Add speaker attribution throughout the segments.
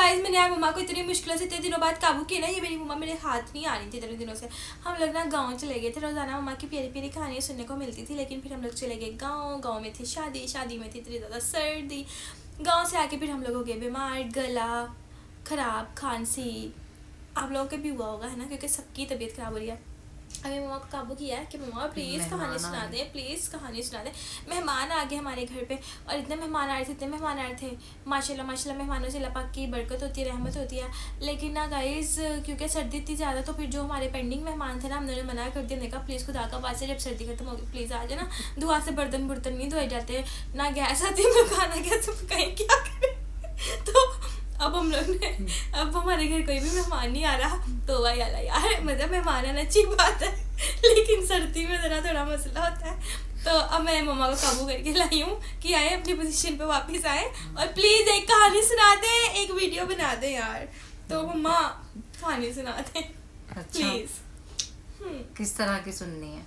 Speaker 1: Guys मैंने यार मम्मा को इतनी मुश्किल से इतने दिनों बाद काबू किया ना, ये मेरी मम्मा मेरे हाथ नहीं आ रही थी इतने दिनों से। हम लोग ना गांव चले गए थे, रोज़ाना मम्मा की प्यारी प्यारी कहानियाँ सुनने को मिलती थी, लेकिन फिर हम लोग चले गए गाँव में थी शादी, शादी में थी इतनी ज़्यादा सर्दी, गाँव से आके फिर हम लोग हो गए बीमार, गला ख़राब, खांसी। आप लोगों को भी हुआ होगा है ना, क्योंकि सबकी तबीयत ख़राब हो रही है। अभी मम्मा को काबू किया है कि मम्मा प्लीज़ कहानी सुना दे, प्लीज़ कहानी सुना दे। मेहमान आ गए हमारे घर पे, और इतने मेहमान आ रहे थे, इतने मेहमान आ रहे थे, माशाल्लाह माशाल्लाह। मेहमानों से अल्लाह पाक की बरकत होती है, रहमत होती है। लेकिन ना गाइस क्योंकि सर्दी इतनी ज़्यादा, तो फिर जो हमारे पेंडिंग मेहमान थे ना, हमने मना कर दिया। हमने कहा प्लीज़ खुदा का वास्ते जब सर्दी खत्म होगी प्लीज़ आ जाना, दुआ से बर्तन बुर्तन नहीं धोए जाते, ना गैस आती है, ना खाना कैसे पकाएं, क्या करें। तो अब हम लोग ने, अब हमारे घर कोई भी मेहमान नहीं आ रहा, तो भाई अल्लाह यार, मतलब मेहमान आना अच्छी बात है, लेकिन सर्दी में ज़रा थोड़ा मसला होता है। तो अब मैं मम्मा को काबू करके लाई हूँ कि आए अपनी पोजीशन पे वापस आए, और प्लीज़ एक कहानी सुना दे, एक वीडियो बना दे यार। तो मम्मा कहानी सुना दे प्लीज़।
Speaker 2: किस तरह की सुननी है?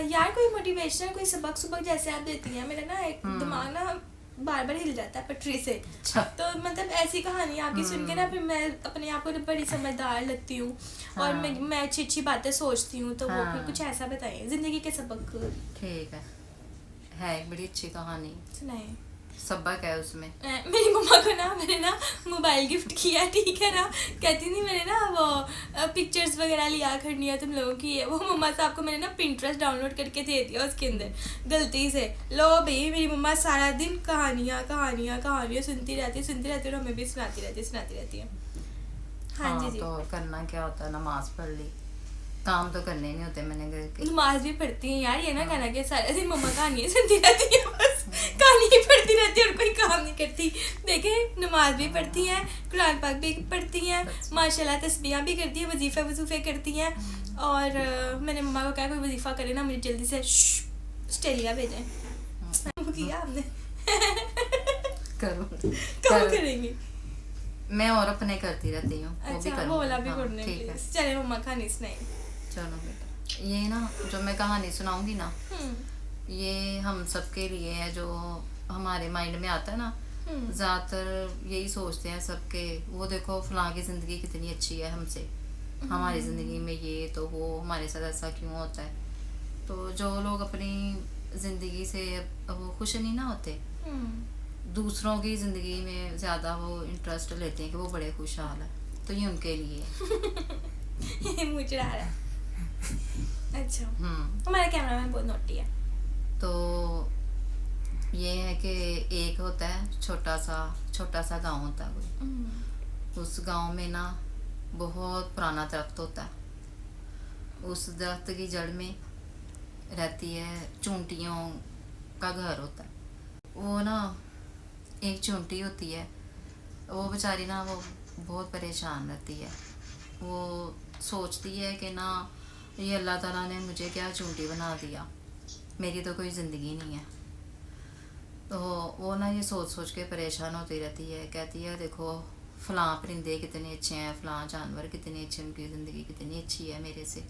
Speaker 1: यार कोई मोटिवेशनल, कोई सबक जैसे आप देती हैं, मेरा ना एक दिमाग ना बार बार हिल जाता है पटरी से। तो मतलब ऐसी कहानी आपकी सुन के ना फिर मैं अपने आप को बड़ी समझदार लगती हूँ, और मैं अच्छी अच्छी बातें सोचती हूँ। तो वो फिर कुछ ऐसा बताइए जिंदगी के सबक।
Speaker 2: ठीक है एक बड़ी अच्छी कहानी
Speaker 1: सुनाए।
Speaker 2: सबक है उसमें।
Speaker 1: मेरी मम्मा को ना मैंने ना मोबाइल गिफ्ट किया, ठीक है ना, कहती थी मैंने ना वो पिक्चर्स वगैरह लिया करनी है तुम लोगों की, वो मम्मा साहब को मैंने ना पिंटरेस्ट डाउनलोड करके दे दिया उसके अंदर गलती से। लो भाई मेरी मम्मा सारा दिन कहानियाँ सुनती रहती और हमें भी सुनाती रहती है। हाँ जी।
Speaker 2: तो करना क्या होता है, नमाज पढ़ ली, काम तो करने नहीं होते मैंने घर के।
Speaker 1: नमाज भी पढ़ती हैं यार, ये ना कहना कि सारा दिन मम्मा कहानियाँ सुनती रहती है, बस कहानी ही पढ़ती रहती है और कोई काम नहीं करती। देखें नमाज भी पढ़ती हैं, कुरान पाक भी पढ़ती हैं, माशाल्लाह तस्बीहां भी करती हैं, वजीफ़े करती हैं। और मैंने मम्मा को कहा कोई वजीफ़ा करे ना मुझे जल्दी से ऑस्ट्रेलिया भेजें। वो किया आपने। कब करेंगी?
Speaker 2: मैं और अपने करती रहती हूँ।
Speaker 1: अच्छा वो वाला भी पढ़ने प्लीज। चले मम्मा कहानी सुनाई।
Speaker 2: चलो बेटा, ये ना जो मैं कहानी सुनाऊंगी ना, ये हम सब के लिए है, जो हमारे माइंड में आता है ना, ज़्यादातर यही सोचते हैं सबके, वो देखो फलां की ज़िंदगी कितनी अच्छी है हमसे, हमारी ज़िंदगी में ये तो वो, हमारे साथ ऐसा क्यों होता है। तो जो लोग अपनी ज़िंदगी से वो खुश नहीं ना होते, दूसरों की ज़िंदगी में ज़्यादा वो इंटरेस्ट लेते हैं कि वो बड़े खुशहाल है, तो ये उनके लिए
Speaker 1: मुझे आ रहा है। अच्छा हमारा कैमरामैन बहुत नोटी है।
Speaker 2: तो ये है कि एक होता है छोटा सा गांव होता है कोई, उस गांव में ना बहुत पुराना दरख्त होता है, उस दरख्त की जड़ में रहती है चूंटियों का घर होता है। वो ना एक चूंटी होती है, वो बेचारी ना वो बहुत परेशान रहती है, वो सोचती है कि ना ये अल्लाह ताला ने मुझे क्या चूंटी बना दिया, मेरी तो कोई ज़िंदगी नहीं है। तो वो ना ये सोच के परेशान होती रहती है, कहती है देखो फ़लाँ परिंदे कितने अच्छे हैं, फ़लाँ जानवर कितने अच्छे, उनकी ज़िंदगी कितनी अच्छी है मेरे से।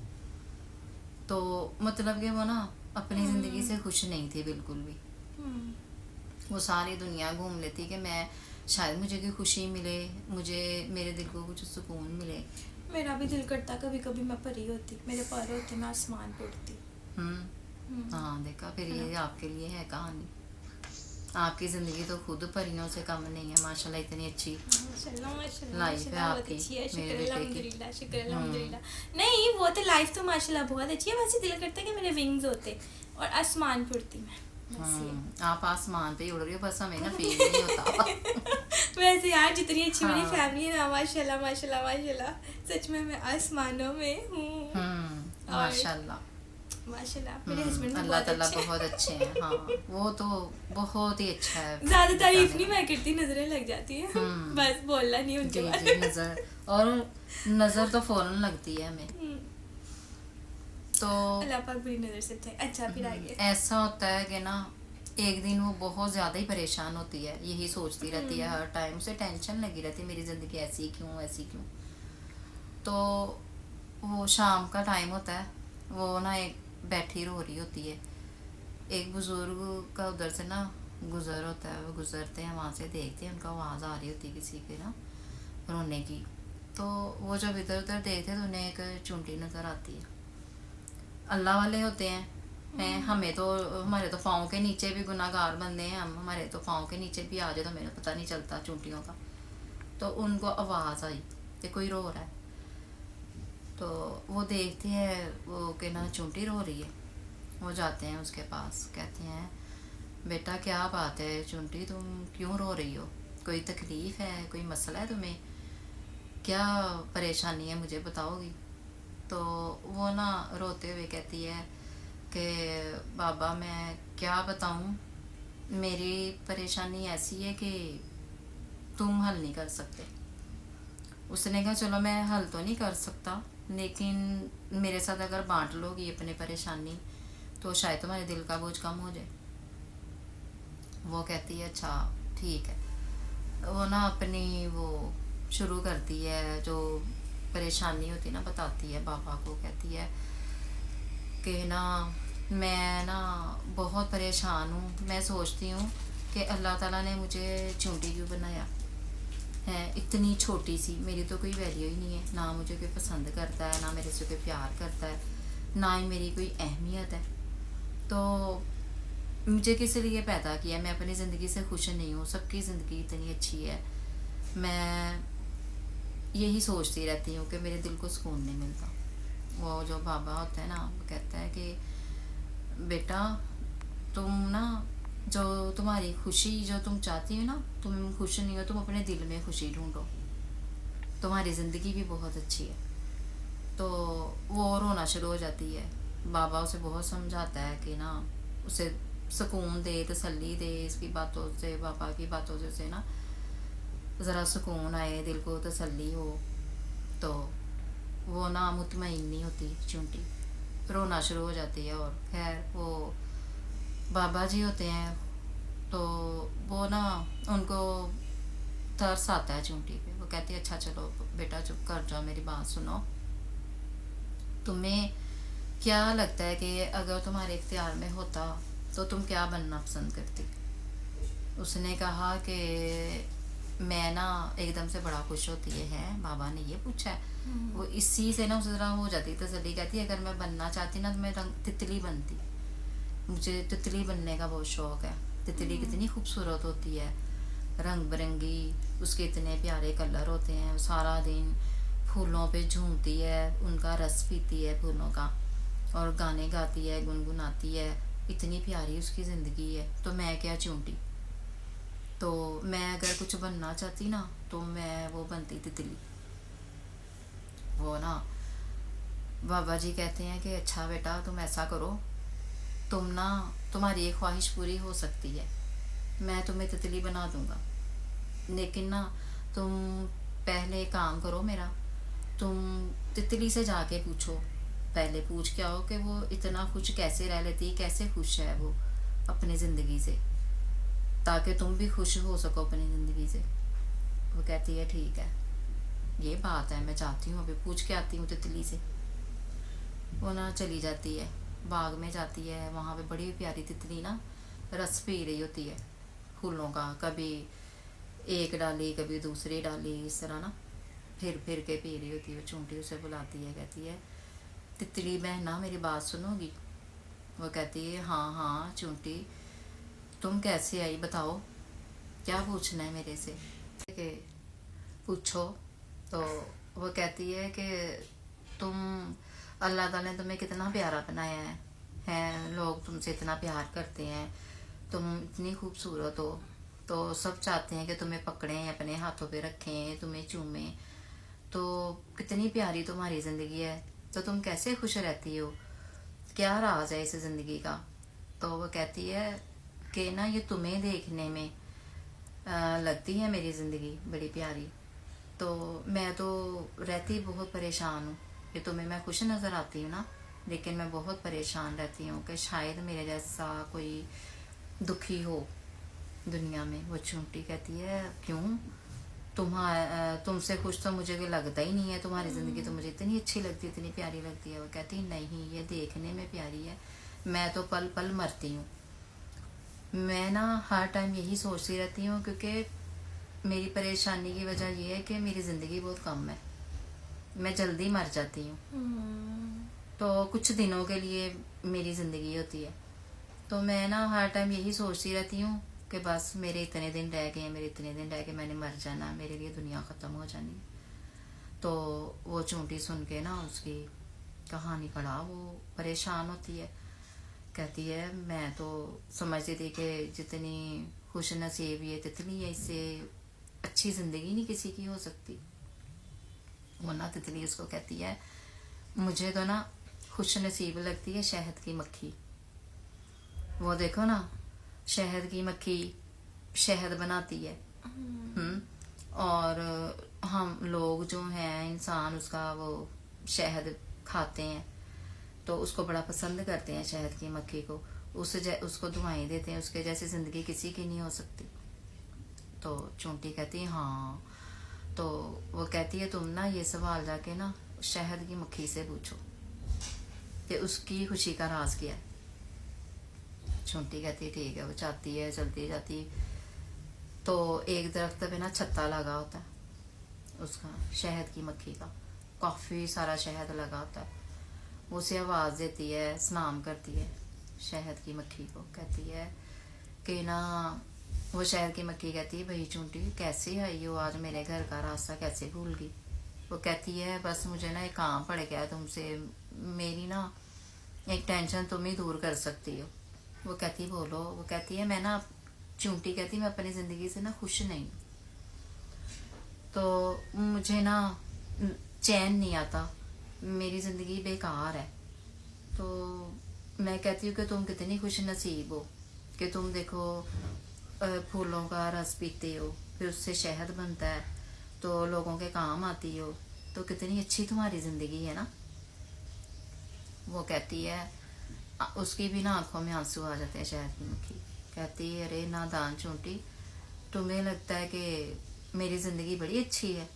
Speaker 2: तो मतलब कि वो ना अपनी ज़िंदगी से खुश नहीं थी बिल्कुल भी। वो सारी दुनिया घूम लेती कि मैं शायद मुझे कोई खुशी मिले, मुझे मेरे दिल को कुछ सुकून मिले।
Speaker 1: मेरा भी दिल करता कभी कभी मैं परी होती, मेरे पर होते मैं आसमान पे उड़ती।
Speaker 2: हाँ देखा, फिर ये आपके लिए है कहानी। आपकी ज़िंदगी तो खुद परियों से कम नहीं है, माशाल्लाह इतनी अच्छी लाइफ है आपकी। मेरे बेटे की
Speaker 1: नहीं वो तो लाइफ तो माशाल्लाह बहुत अच्छी है, वैसे दिल करता है कि मेरे विंग्स होते और आसमान पे उड़ती मैं।
Speaker 2: आप आसमान पे उड़ रही हो, बस हमें ना फील नहीं होता।
Speaker 1: वैसे यार जितनी अच्छी मेरी फैमिली है ना, माशाल्लाह माशाल्लाह माशाल्लाह, सच में मैं आसमानों में हूँ।
Speaker 2: माशाल्लाह
Speaker 1: मेरे हस्बैंड
Speaker 2: अल्लाह ताला बहुत अच्छे हैं। हाँ वो तो बहुत ही अच्छा है,
Speaker 1: ज्यादा तारीफ नहीं मैं करती, नजरें लग जाती है, बस बोलना नहीं उनके बारे में।
Speaker 2: नजर तो फौरन लगती है हमें। तो
Speaker 1: अल्लाह पाक बुरी नजर से थे। अच्छा फिर आगे
Speaker 2: ऐसा होता है कि ना एक दिन वो बहुत ज़्यादा ही परेशान होती है, यही सोचती रहती है हर टाइम, उसे टेंशन लगी रहती है मेरी ज़िंदगी ऐसी क्यों। तो वो शाम का टाइम होता है, वो ना एक बैठी रो रही होती है, एक बुजुर्ग का उधर से ना गुजर होता है, वो गुजरते हैं वहाँ से, देखते हैं उनका आवाज़ आ रही होती है किसी के ना रोने की, तो वो जब इधर उधर देखते तो उन्हें एक चुंटी नज़र आती है। अल्लाह वाले होते हैं हमें तो, हमारे तो पाँव के नीचे भी गुनाहगार बंदे हैं हम, हमारे तो पाँव के नीचे भी आ जाए तो हमें पता नहीं चलता चुंटियों का। तो उनको आवाज़ आई कि कोई रो रहा है, तो वो देखते हैं वो कि ना चुंटी रो रही है। वो जाते हैं उसके पास, कहते हैं बेटा क्या बात है चुंटी, तुम क्यों रो रही हो, कोई तकलीफ़ है, कोई मसला है तुम्हें, क्या परेशानी है मुझे बताओगी। तो वो ना रोते हुए कहती है कि बाबा मैं क्या बताऊं, मेरी परेशानी ऐसी है कि तुम हल नहीं कर सकते। उसने कहा चलो मैं हल तो नहीं कर सकता, लेकिन मेरे साथ अगर बांट लोगी अपनी परेशानी तो शायद तुम्हारे दिल का बोझ कम हो जाए। वो कहती है अच्छा ठीक है। वो ना अपनी वो शुरू करती है, जो परेशानी होती है ना बताती है बाबा को, कहती है कि ना मैं ना बहुत परेशान हूँ, मैं सोचती हूँ कि अल्लाह ताला ने मुझे चूंटी क्यों बनाया है, इतनी छोटी सी, मेरी तो कोई वैल्यू ही नहीं है, ना मुझे कोई पसंद करता है, ना मेरे से कोई प्यार करता है, ना ही मेरी कोई अहमियत है, तो मुझे किस लिए पैदा किया, मैं अपनी ज़िंदगी से खुश नहीं हूँ, सबकी ज़िंदगी इतनी अच्छी है, मैं यही सोचती रहती हूँ कि मेरे दिल को सुकून नहीं मिलता। वो जो बाबा होता है ना वो कहता है कि बेटा तुम ना, जो तुम्हारी खुशी जो तुम चाहती हो ना, तुम खुश नहीं हो, तुम अपने दिल में खुशी ढूंढो, तुम्हारी ज़िंदगी भी बहुत अच्छी है। तो वो रोना शुरू हो जाती है। बाबा उसे बहुत समझाता है कि ना उसे सुकून दे, तसल्ली दे, इसकी बातों से, बाबा की बातों से उसे ना ज़रा सुकून आए, दिल को तसल्ली हो। तो वो ना मुतमईन नहीं होती चूंटी, रोना शुरू हो जाती है। और खैर वो बाबा जी होते हैं तो वो ना उनको तरस आता है चूंटी पे। वो कहती है अच्छा चलो बेटा चुप कर जाओ, मेरी बात सुनो, तुम्हें क्या लगता है कि अगर तुम्हारे इख्तियार में होता तो तुम क्या बनना पसंद करती। उसने कहा कि मैं ना एकदम से बड़ा खुश होती है बाबा ने ये पूछा है। वो इसी से ना उस तरह हो जाती तसल्ली, कहती है अगर मैं बनना चाहती ना तो मैं तितली बनती, मुझे तितली बनने का बहुत शौक़ है। तितली कितनी खूबसूरत होती है, रंग बिरंगी, उसके इतने प्यारे कलर होते हैं, सारा दिन फूलों पे झूमती है, उनका रस पीती है फूलों का, और गाने गाती है, गुनगुनाती है, इतनी प्यारी उसकी ज़िंदगी है। तो मैं क्या चूंटी, तो मैं अगर कुछ बनना चाहती ना तो मैं वो बनती तितली। वो ना बाबा जी कहते हैं कि अच्छा बेटा तुम ऐसा करो, तुम ना, तुम्हारी एक ख्वाहिश पूरी हो सकती है, मैं तुम्हें तितली बना दूंगा, लेकिन ना तुम पहले काम करो मेरा, तुम तितली से जाके पूछो, पहले पूछ के आओ कि वो इतना खुश कैसे रह लेती, कैसे खुश है वो अपनी ज़िंदगी से, ताकि तुम भी खुश हो सको अपनी ज़िंदगी से। वो कहती है ठीक है ये बात है, मैं जाती हूँ अभी पूछ के आती हूँ तितली से। वो ना चली जाती है, बाग में जाती है, वहाँ पे बड़ी प्यारी तितली ना रस पी रही होती है फूलों का, कभी एक डाली कभी दूसरी डाली, इस तरह ना फिर फिर के पी रही होती है। चूंटी उसे बुलाती है, कहती है तितली बहना मेरी बात सुनोगी। वो कहती है हाँ हाँ चूंटी, तुम कैसे आई बताओ, क्या पूछना है मेरे से, कि पूछो। तो वो कहती है कि तुम, अल्लाह ताला ने तुम्हें कितना प्यारा बनाया है, लोग तुमसे इतना प्यार करते हैं, तुम इतनी खूबसूरत हो, तो सब चाहते हैं कि तुम्हें पकड़ें, अपने हाथों पे रखें, तुम्हें चूमें, तो कितनी प्यारी तुम्हारी ज़िंदगी है, तो तुम कैसे खुश रहती हो, क्या राज है इस ज़िंदगी का। तो वो कहती है कि ना ये तुम्हें देखने में लगती है मेरी ज़िंदगी बड़ी प्यारी, तो मैं तो रहती बहुत परेशान हूँ, कि तुम्हें मैं खुश नज़र आती हूँ ना, लेकिन मैं बहुत परेशान रहती हूँ कि शायद मेरे जैसा कोई दुखी हो दुनिया में। वो चूंटी कहती है क्यों, तुमसे खुश तो मुझे कोई लगता ही नहीं है, तुम्हारी ज़िंदगी तो मुझे इतनी अच्छी लगती है, इतनी प्यारी लगती है। वो कहती नहीं ये देखने में प्यारी है, मैं तो पल पल मरती हूँ, मैं ना हर टाइम यही सोचती रहती हूँ, क्योंकि मेरी परेशानी की वजह ये है कि मेरी ज़िंदगी बहुत कम है, मैं जल्दी मर जाती हूँ। तो कुछ दिनों के लिए मेरी ज़िंदगी होती है, तो मैं ना हर टाइम यही सोचती रहती हूँ कि बस मेरे इतने दिन रह गए, मेरे इतने दिन रह गए, मैंने मर जाना, मेरे लिए दुनिया ख़त्म हो जानी। तो वो चूंटी सुन के ना उसकी कहानी पढ़ा, वो परेशान होती है, कहती है मैं तो समझती थी कि जितनी खुश नसीब ये तितली है, इससे अच्छी ज़िंदगी नहीं किसी की हो सकती। वो ना तितली उसको कहती है मुझे तो ना खुश नसीब लगती है शहद की मक्खी। वो देखो ना, शहद की मक्खी शहद बनाती है। और हम लोग जो हैं इंसान, उसका वो शहद खाते हैं तो उसको बड़ा पसंद करते हैं शहद की मक्खी को, उसको दुआएं देते हैं, उसके जैसी ज़िंदगी किसी की नहीं हो सकती। तो चूंटी कहती है हाँ। तो वो कहती है तुम ना ये सवाल जाके ना शहद की मक्खी से पूछो कि उसकी खुशी का राज क्या है। चूंटी कहती है ठीक है। वो चाहती है, चलती जाती, तो एक दरख्त पे ना छत्ता लगा होता है उसका, शहद की मक्खी का, काफ़ी सारा शहद लगा होता है। वो उसे आवाज़ देती है, सलाम करती है शहद की मक्खी को, कहती है कि ना, वो शहद की मक्खी कहती है भाई चूंटी कैसे आई हो, आज मेरे घर का रास्ता कैसे भूल गई। वो कहती है बस मुझे ना एक काम पड़ गया तुमसे, मेरी ना एक टेंशन तुम ही दूर कर सकती हो। वो कहती बोलो। वो कहती है मैं ना, चूंटी कहती मैं अपनी ज़िंदगी से ना खुश नहीं, तो मुझे ना चैन नहीं आता, मेरी ज़िंदगी बेकार है। तो मैं कहती हूँ कि तुम कितनी खुश नसीब हो कि तुम देखो फूलों का रस पीते हो, फिर उससे शहद बनता है तो लोगों के काम आती हो, तो कितनी अच्छी तुम्हारी ज़िंदगी है ना। वो कहती है, उसकी भी ना आंखों में आंसू आ जाते हैं शहद की मक्खी। कहती है अरे नादान चूंटी, तुम्हें लगता है कि मेरी ज़िंदगी बड़ी अच्छी है?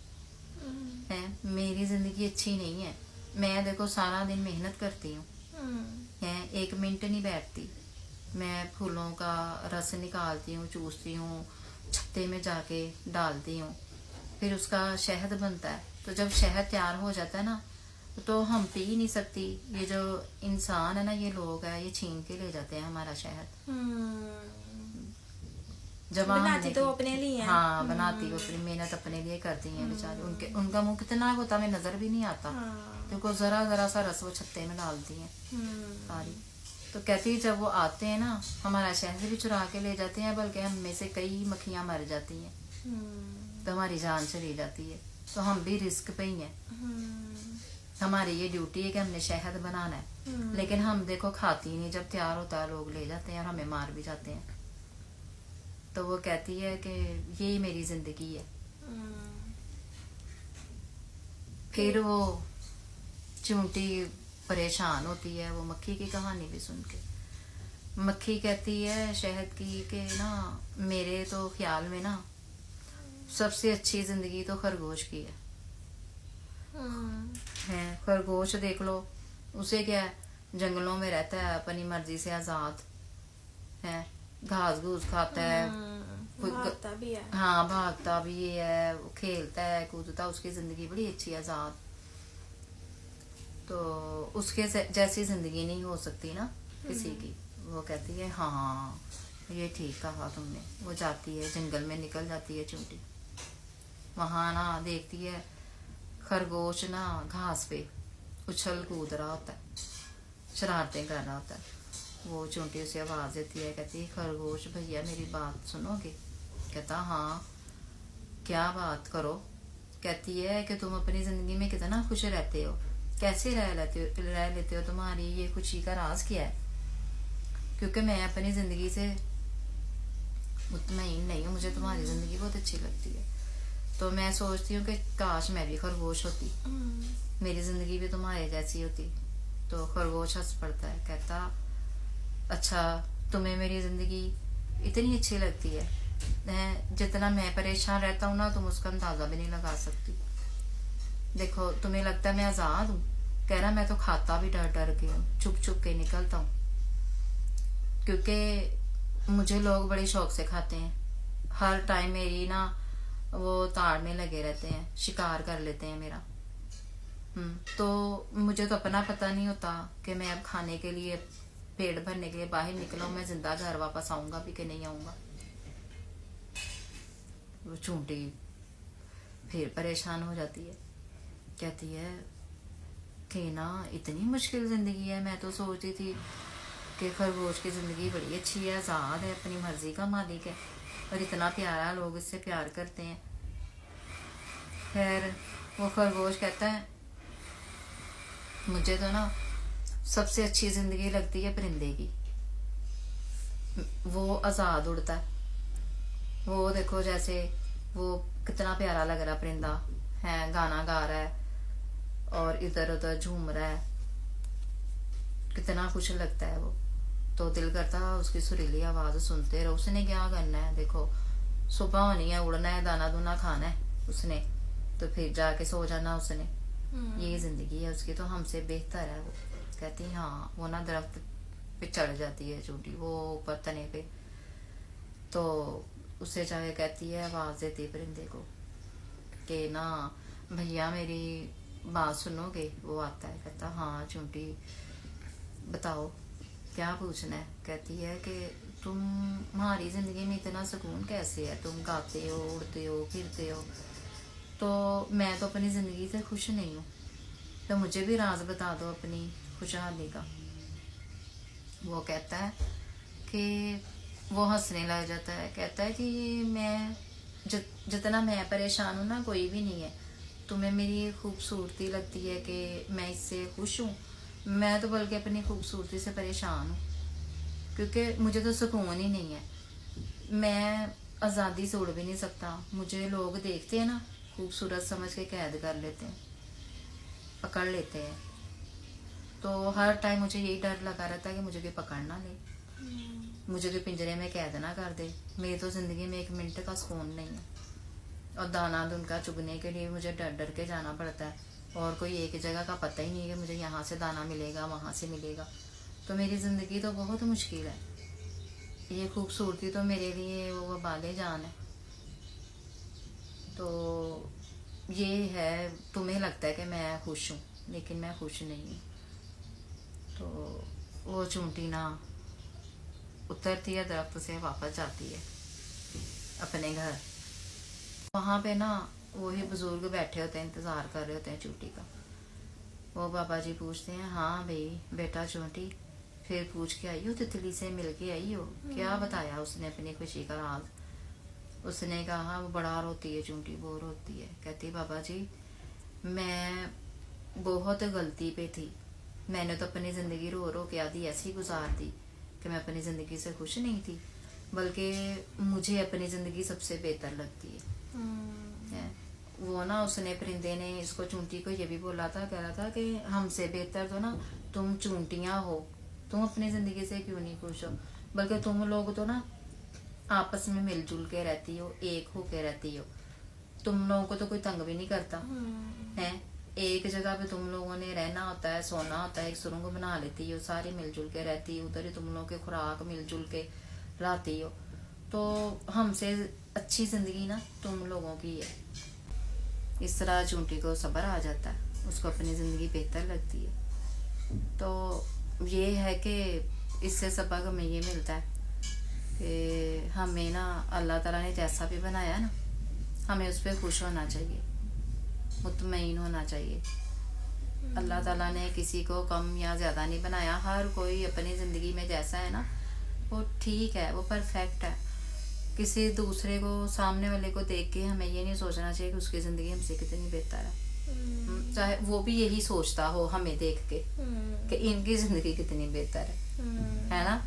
Speaker 2: मेरी ज़िंदगी अच्छी नहीं है। मैं देखो सारा दिन मेहनत करती हूँ, है एक मिनट नहीं बैठती, मैं फूलों का रस निकालती हूँ, चूसती हूँ, छत्ते में जाके डालती हूँ, फिर उसका शहद बनता है। तो जब शहद तैयार हो जाता है ना, तो हम पी ही नहीं सकती। ये जो इंसान है ना, ये लोग है, ये छीन के ले जाते हैं हमारा शहद। जब
Speaker 1: बनाती तो अपने लिए है।
Speaker 2: हाँ, बनाती वो अपनी मेहनत अपने लिए करती हैं बेचारे। उनका मुंह कितना होता हमें नजर भी नहीं आता, क्योंकि जरा जरा सा रस वो छत्ते में डालती हैं सारी। तो कहती है जब वो आते हैं ना, हमारा शहद भी चुरा के ले जाते हैं, बल्कि हम में से कई मक्खियां मर जाती हैं, तो हमारी जान चली जाती है। तो हम भी रिस्क पे ही हैं। हमारी ये ड्यूटी है कि हमने शहद बनाना है, लेकिन हम देखो खाती ही नहीं, जब तैयार होता है लोग ले जाते हैं और हमें मार भी जाते हैं। तो वो कहती है कि यही मेरी जिंदगी है। फिर वो चूंटी परेशान होती है वो मक्खी की कहानी भी सुन के। मक्खी कहती है शहद की कि ना, मेरे तो ख्याल में ना सबसे अच्छी जिंदगी तो खरगोश की है। खरगोश देख लो, उसे क्या है, जंगलों में रहता है, अपनी मर्जी से आजाद है, घास घूस खाता है,
Speaker 1: भागता भी है।
Speaker 2: हाँ भागता भी है, वो खेलता है, कूदता, उसकी जिंदगी बड़ी अच्छी आजाद। तो उसके जैसी जिंदगी नहीं हो सकती ना किसी की। वो कहती है हाँ ये ठीक कहा तुमने। वो जाती है जंगल में, निकल जाती है चूंटी, वहां ना देखती है खरगोश ना घास पे उछल कूद रहा होता है, शरारतें कर रहा होता है। वो चूंटी उसे आवाज देती है, कहती है खरगोश भैया मेरी बात सुनोगे? कहता हाँ क्या बात करो। कहती है कि तुम अपनी जिंदगी में कितना खुश रहते हो, कैसे रह लेते हो, तुम्हारी ये खुशी का राज क्या है? क्योंकि मैं अपनी जिंदगी से मुतमईन नहीं हूँ, मुझे तुम्हारी जिंदगी बहुत अच्छी लगती है। तो मैं सोचती हूँ कि काश मैं भी खरगोश होती, मेरी जिंदगी भी तुम्हारे जैसी होती। तो खरगोश हंस पड़ता है, कहता अच्छा तुम्हें मेरी जिंदगी इतनी अच्छी लगती है, जितना मैं परेशान रहता हूँ ना, तुम उसका अंदाजा भी नहीं लगा सकती। देखो तुम्हें लगता है मैं आजाद हूँ, कह रहा मैं तो खाता भी डर डर के हूँ, छुप छुप के निकलता हूँ, क्योंकि मुझे लोग बड़े शौक से खाते हैं, हर टाइम मेरी ना वो ताड़ में लगे रहते हैं, शिकार कर लेते हैं मेरा। तो मुझे तो अपना पता नहीं होता कि मैं अब खाने के लिए, पेट भरने के लिए बाहर निकला हूँ, मैं जिंदा घर वापस आऊंगा भी कि नहीं आऊंगा। वो चूंटी फिर परेशान हो जाती है, कहती है कि ना इतनी मुश्किल जिंदगी है, मैं तो सोचती थी कि खरगोश की जिंदगी बड़ी अच्छी है, आजाद है, अपनी मर्जी का मालिक है और इतना प्यारा, लोग इससे प्यार करते हैं। खैर वो खरगोश कहता है मुझे तो ना सबसे अच्छी जिंदगी लगती है परिंदे की, वो आजाद उड़ता है। वो देखो जैसे वो कितना प्यारा लग रहा परिंदा है, गाना गा रहा है और इधर उधर झूम रहा है, कितना खुश लगता है वो। तो दिल करता है उसकी सुरीली आवाज सुनते रहो। उसने क्या करना है, देखो सुबह होनी है, उड़ना है, दाना दूना खाना है उसने, तो फिर जाके सो जाना उसने, ये जिंदगी है उसकी, तो हमसे बेहतर है वो। कहती हाँ, वो ना दरख्त पे चढ़ जाती है चूंटी, वो ऊपर तने पे, तो उससे जाके कहती है, आवाज देती है परिंदे को कि ना भैया मेरी बात सुनोगे। वो आता है, कहता हाँ चूंटी बताओ क्या पूछना है। कहती है कि तुम्हारी जिंदगी में इतना सुकून कैसे है, तुम गाते हो, उड़ते हो, फिरते हो, तो मैं तो अपनी जिंदगी से खुश नहीं हूँ, तो मुझे भी राज बता दो अपनी खुशहाली का। वो कहता है कि वो हंसने लग जाता है, कहता है कि मैं जितना मैं परेशान हूँ ना कोई भी नहीं है, तुम्हें मेरी खूबसूरती लगती है कि मैं इससे खुश हूँ, मैं तो बल्कि अपनी खूबसूरती से परेशान हूँ, क्योंकि मुझे तो सुकून ही नहीं है, मैं आज़ादी से उड़ भी नहीं सकता, मुझे लोग देखते हैं ना खूबसूरत समझ के कैद कर लेते हैं, पकड़ लेते हैं, तो हर टाइम मुझे यही डर लगा रहता है कि मुझे कोई पकड़ ना ले, मुझे कोई पिंजरे में कैद ना कर दे। मेरी तो ज़िंदगी में एक मिनट का सुकून नहीं है, और दाना उनका चुगने के लिए मुझे डर डर के जाना पड़ता है, और कोई एक जगह का पता ही नहीं है कि मुझे यहाँ से दाना मिलेगा वहाँ से मिलेगा, तो मेरी ज़िंदगी तो बहुत मुश्किल है। ये खूबसूरती तो मेरे लिए वो वबाले जान है। तो ये है, तुम्हें लगता है कि मैं खुश हूँ, लेकिन मैं खुश नहीं हूँ। तो वो चूंटी ना उतरती है दरख्त से, वापस जाती है अपने घर। वहाँ पे ना वही बुजुर्ग बैठे होते हैं, इंतज़ार कर रहे होते हैं चूंटी का। वो बाबा जी पूछते हैं, हाँ भाई बेटा चूंटी, फिर पूछ के आई हो, तितली से मिल के आई हो? क्या बताया उसने अपनी खुशी का राज? उसने कहा वो बड़ा रोती है चूंटी, वो रोती है, कहती बाबा जी मैं बहुत गलती पे थी, मैंने तो अपनी ज़िंदगी रो रो के आधी ऐसी गुजार दी कि मैं अपनी ज़िंदगी से खुश नहीं थी, बल्कि मुझे अपनी ज़िंदगी सबसे बेहतर लगती है। वो ना उसने परिंदे ने इसको चूंटी को ये भी बोला था, कह रहा था कि हमसे बेहतर तो ना तुम चूंटियाँ हो, तुम अपनी ज़िंदगी से क्यों नहीं खुश हो, बल्कि तुम लोग तो ना आपस में मिलजुल के रहती हो, एक हो के रहती हो, तुम लोगों को तो कोई तंग भी नहीं करता है, एक जगह पे तुम लोगों ने रहना होता है, सोना होता है, एक सुरंग बना लेती हो, सारी मिलजुल के रहती हो, उधर ही तुम लोगों के खुराक मिलजुल के लाती हो, तो हमसे अच्छी जिंदगी ना तुम लोगों की है। इस तरह चूंटी को सब्र आ जाता है, उसको अपनी ज़िंदगी बेहतर लगती है। तो ये है कि इससे सबक हमें ये मिलता है कि हमें ना अल्लाह ताला ने जैसा भी बनाया ना, हमें उस पर खुश होना चाहिए, मुतमईन होना चाहिए। अल्लाह ताला ने किसी को कम या ज़्यादा नहीं बनाया, हर कोई अपनी ज़िंदगी में जैसा है ना वो ठीक है, वो परफेक्ट है। किसी दूसरे को, सामने वाले को देख के हमें ये नहीं सोचना चाहिए कि उसकी ज़िंदगी हमसे कितनी बेहतर है, चाहे वो भी यही सोचता हो हमें देख के कि इनकी ज़िंदगी कितनी बेहतर है ना,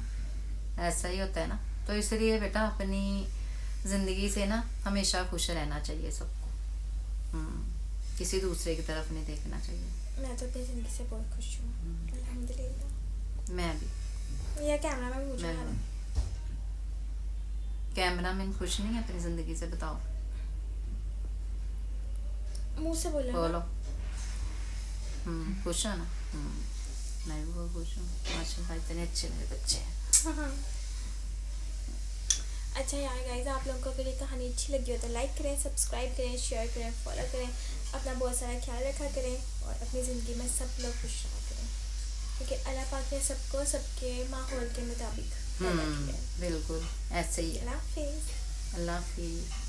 Speaker 2: ऐसा ही होता है ना। तो इसलिए बेटा अपनी ज़िंदगी से ना हमेशा खुश रहना चाहिए सबको, किसी दूसरे की तरफ नहीं देखना चाहिए।
Speaker 1: मैं तो अपनी ज़िंदगी से बहुत खुश हूँ, अल्हम्दुलिल्लाह।
Speaker 2: मैं भी।
Speaker 1: ये कैमरा में पूछा है,
Speaker 2: कैमरा मैन खुश नहीं है अपनी ज़िंदगी से? बताओ,
Speaker 1: मुंह से बोलो।
Speaker 2: खुश है ना? मैं भी बहुत खुश हूँ, माशाल्लाह इतने अच्छे मेरे बच्चे हैं।
Speaker 1: اچھا یار گائز آپ لوگوں کو اگر یہ کہانی اچھی لگی ہو تو لائک کریں, سبسکرائب کریں, شیئر کریں, فالو کریں, اپنا بہت سارا خیال رکھا کریں اور اپنی زندگی میں سب لوگ خوش رہا کریں, کیونکہ اللہ پاک نے سب کو سب کے ماحول کے مطابق پیدا کیا ہے.
Speaker 2: بالکل ایسے ہی ہے.
Speaker 1: اللہ حافظ.
Speaker 2: اللہ حافظ.